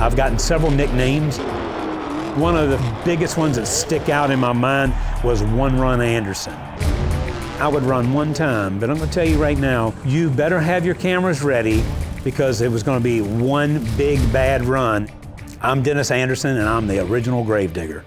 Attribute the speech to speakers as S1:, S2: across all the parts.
S1: I've gotten several nicknames. One of the biggest ones that stick out in my mind was One Run Anderson. I would run one time, but I'm gonna tell you right now, you better have your cameras ready because it was gonna be one big bad run. I'm Dennis Anderson and I'm the original gravedigger.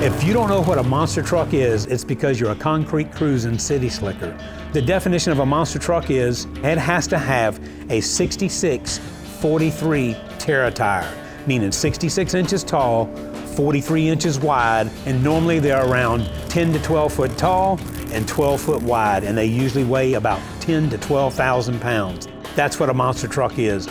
S1: If you don't know what a monster truck is, it's because you're a concrete cruising city slicker. The definition of a monster truck is it has to have a 66-43 Terra tire, meaning 66 inches tall, 43 inches wide, and normally they're around 10 to 12 foot tall and 12 foot wide, and they usually weigh about 10 to 12,000 pounds. That's what a monster truck is.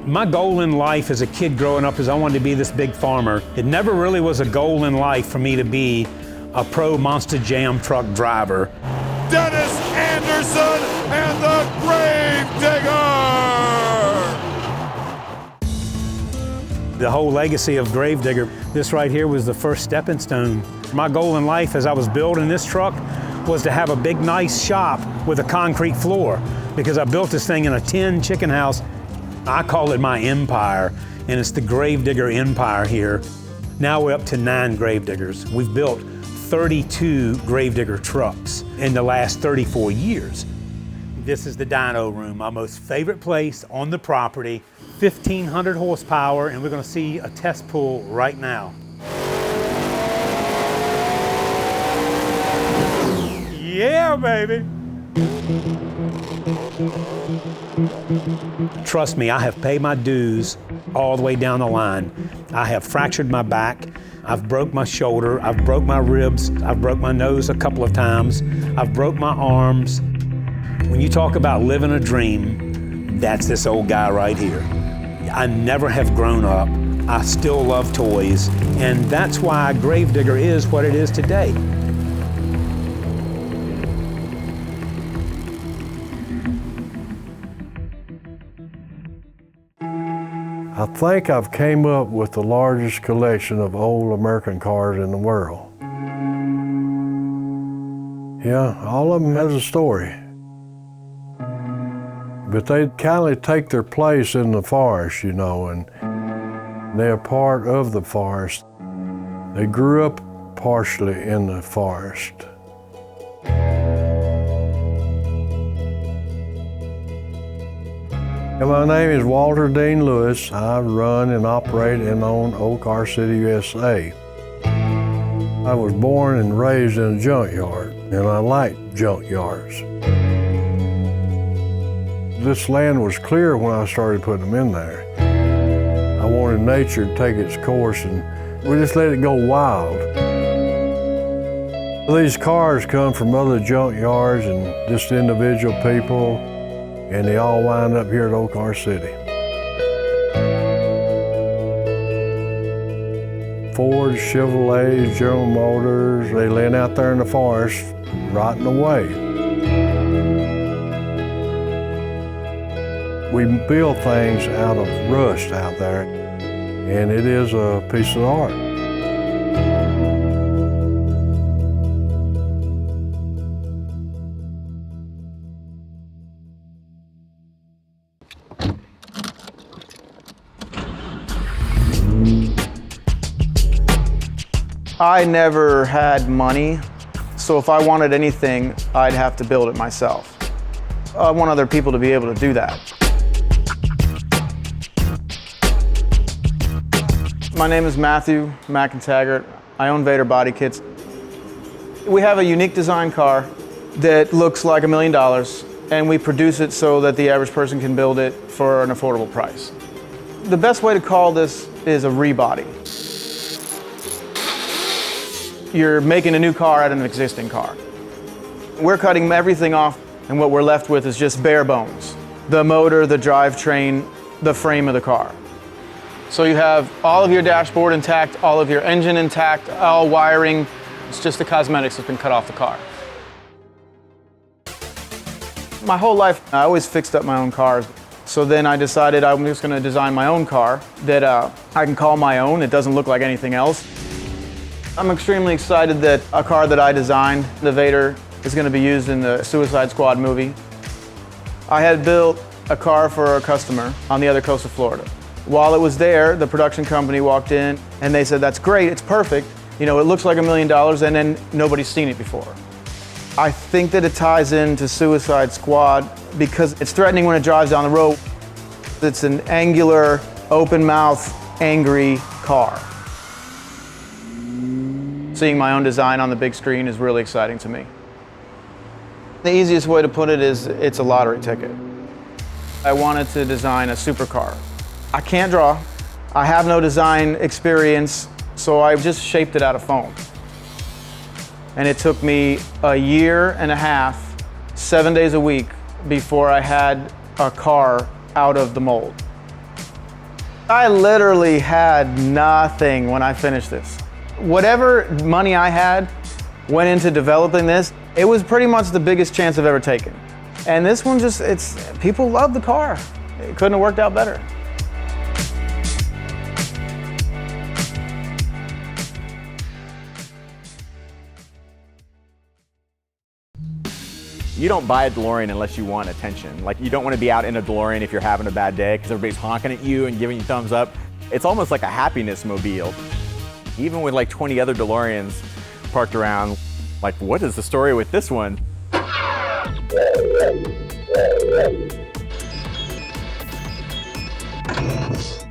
S1: My goal in life as a kid growing up is I wanted to be this big farmer. It never really was a goal in life for me to be a pro monster jam truck driver.
S2: Dennis Anderson and the Gravedigger!
S1: The whole legacy of Gravedigger, this right here was the first stepping stone. My goal in life as I was building this truck was to have a big nice shop with a concrete floor because I built this thing in a tin chicken house. I call it my empire, and it's the Gravedigger empire here. Now we're up to 9 Gravediggers. We've built 32 Gravedigger trucks in the last 34 years. This is the dyno room, my most favorite place on the property. 1,500 horsepower, and we're gonna see a test pull right now. Yeah, baby. Trust me, I have paid my dues all the way down the line. I have fractured my back, I've broke my shoulder, I've broke my ribs, I've broke my nose a couple of times, I've broke my arms. When you talk about living a dream, that's this old guy right here. I never have grown up, I still love toys, and that's why Gravedigger is what it is today.
S3: I think I've came up with the largest collection of old American cars in the world. Yeah, all of them has a story. But they kind of take their place in the forest, you know, and they're part of the forest. They grew up partially in the forest. My name is Walter Dean Lewis. I run and operate and own Old Car City, USA. I was born and raised in a junkyard, and I like junkyards. This land was clear when I started putting them in there. I wanted nature to take its course, and we just let it go wild. These cars come from other junkyards and just individual people, and they all wind up here at Old Car City. Fords, Chevrolets, General Motors, they laying out there in the forest, rotting away. We build things out of rust out there, and it is a piece of art.
S4: I never had money, so if I wanted anything, I'd have to build it myself. I want other people to be able to do that. My name is Matthew McIntaggart. I own Vader Body Kits. We have a unique design car that looks like $1 million, and we produce it so that the average person can build it for an affordable price. The best way to call this is a rebody. You're making a new car out of an existing car. We're cutting everything off, and what we're left with is just bare bones. The motor, the drivetrain, the frame of the car. So you have all of your dashboard intact, all of your engine intact, all wiring. It's just the cosmetics that's been cut off the car. My whole life, I always fixed up my own cars. So then I decided I'm just going to design my own car that I can call my own. It doesn't look like anything else. I'm extremely excited that a car that I designed, the Vader, is going to be used in the Suicide Squad movie. I had built a car for a customer on the other coast of Florida. While it was there, the production company walked in and they said, "That's great, it's perfect. You know, it looks like $1 million," and then nobody's seen it before. I think that it ties into Suicide Squad because it's threatening when it drives down the road. It's an angular, open mouth, angry car. Seeing my own design on the big screen is really exciting to me. The easiest way to put it is it's a lottery ticket. I wanted to design a supercar. I can't draw. I have no design experience, so I just shaped it out of foam. And it took me 1.5 years, 7 days a week, before I had a car out of the mold. I literally had nothing when I finished this. Whatever money I had went into developing this. It was pretty much the biggest chance I've ever taken. And this one people love the car. It couldn't have worked out better.
S5: You don't buy a DeLorean unless you want attention. Like, you don't want to be out in a DeLorean if you're having a bad day because everybody's honking at you and giving you thumbs up. It's almost like a happiness mobile. Even with like 20 other DeLoreans parked around, like, what is the story with this one? The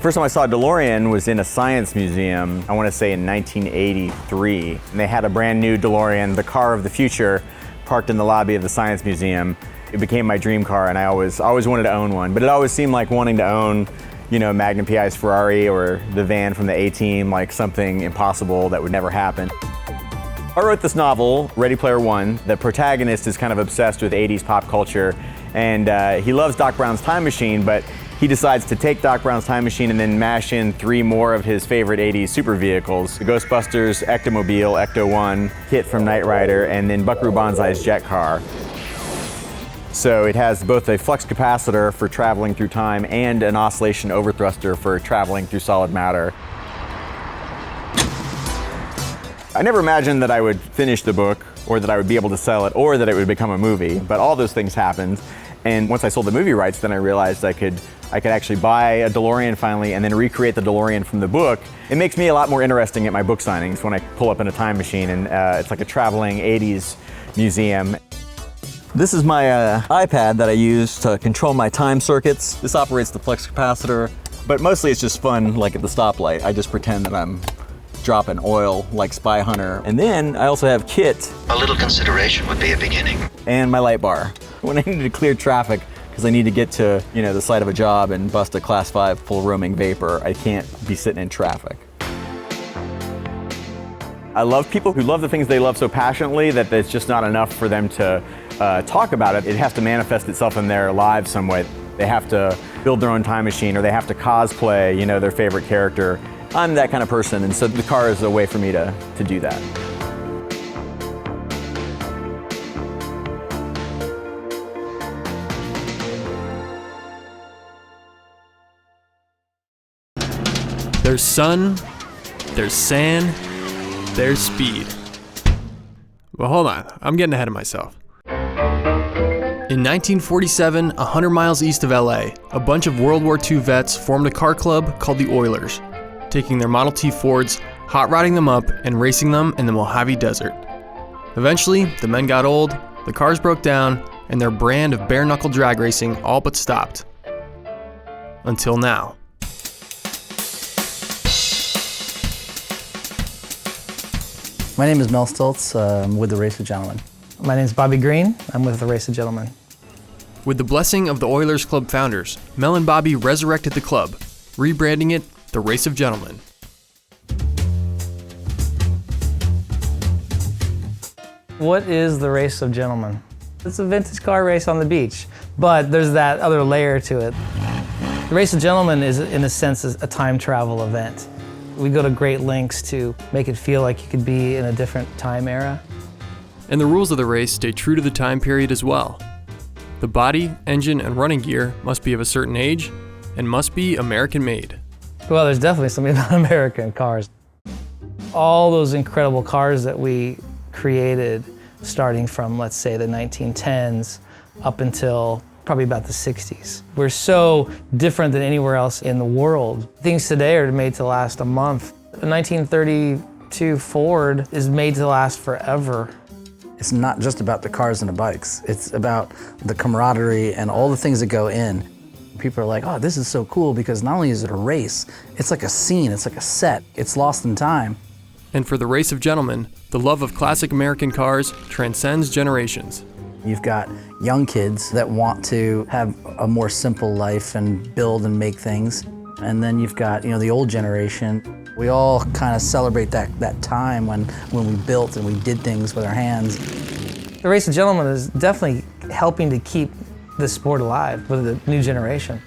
S5: first time I saw a DeLorean was in a science museum, I want to say in 1983. And they had a brand new DeLorean, the car of the future, parked in the lobby of the Science Museum. It became my dream car, and I always wanted to own one. But it always seemed like wanting to own, you know, Magnum PI's Ferrari or the van from the A-Team, like something impossible that would never happen. I wrote this novel, Ready Player One. The protagonist is kind of obsessed with 80s pop culture, and he loves Doc Brown's Time Machine, but he decides to take Doc Brown's Time Machine and then mash in 3 more of his favorite 80s super vehicles: the Ghostbusters, Ectomobile, Ecto-1, Kit from Knight Rider, and then Buckaroo Banzai's jet car. So it has both a flux capacitor for traveling through time and an oscillation overthruster for traveling through solid matter. I never imagined that I would finish the book, or that I would be able to sell it, or that it would become a movie, but all those things happened. And once I sold the movie rights, then I realized I could actually buy a DeLorean finally and then recreate the DeLorean from the book. It makes me a lot more interesting at my book signings when I pull up in a time machine, and it's like a traveling 80s museum. This is my iPad that I use to control my time circuits. This operates the flux capacitor, but mostly it's just fun, like at the stoplight. I just pretend that I'm dropping oil like Spy Hunter. And then I also have Kit.
S6: A little consideration would be a beginning.
S5: And my light bar. When I need to clear traffic, because I need to get to, you know, the site of a job and bust a Class 5 full roaming vapor, I can't be sitting in traffic. I love people who love the things they love so passionately that it's just not enough for them to talk about it. It has to manifest itself in their lives some way. They have to build their own time machine, or they have to cosplay, you know, their favorite character. I'm that kind of person, and so the car is a way for me to do that.
S7: There's sun, there's sand, there's speed. Well, hold on, I'm getting ahead of myself. In 1947, 100 miles east of LA, a bunch of World War II vets formed a car club called the Oilers, taking their Model T Fords, hot rodding them up, and racing them in the Mojave Desert. Eventually, the men got old, the cars broke down, and their brand of bare-knuckle drag racing all but stopped. Until now.
S8: My name is Mel Stoltz. I'm with the Race of Gentlemen.
S9: My name is Bobby Green. I'm with the Race of Gentlemen.
S7: With the blessing of the Oilers Club founders, Mel and Bobby resurrected the club, rebranding it the Race of Gentlemen.
S9: What is the Race of Gentlemen? It's a vintage car race on the beach, but there's that other layer to it. The Race of Gentlemen is, in a sense, a time travel event. We go to great lengths to make it feel like you could be in a different time era.
S7: And the rules of the race stay true to the time period as well. The body, engine, and running gear must be of a certain age and must be American-made.
S9: Well, there's definitely something about American cars. All those incredible cars that we created, starting from, let's say, the 1910s up until probably about the 60s. We're so different than anywhere else in the world. Things today are made to last a month. A 1932 Ford is made to last forever.
S8: It's not just about the cars and the bikes. It's about the camaraderie and all the things that go in. People are like, oh, this is so cool because not only is it a race, it's like a scene, it's like a set. It's lost in time.
S7: And for the race of gentlemen, the love of classic American cars transcends generations.
S8: You've got young kids that want to have a more simple life and build and make things. And then you've got, the old generation. We all kind of celebrate that time when we built and we did things with our hands.
S9: The race of gentlemen is definitely helping to keep the sport alive with the new generation.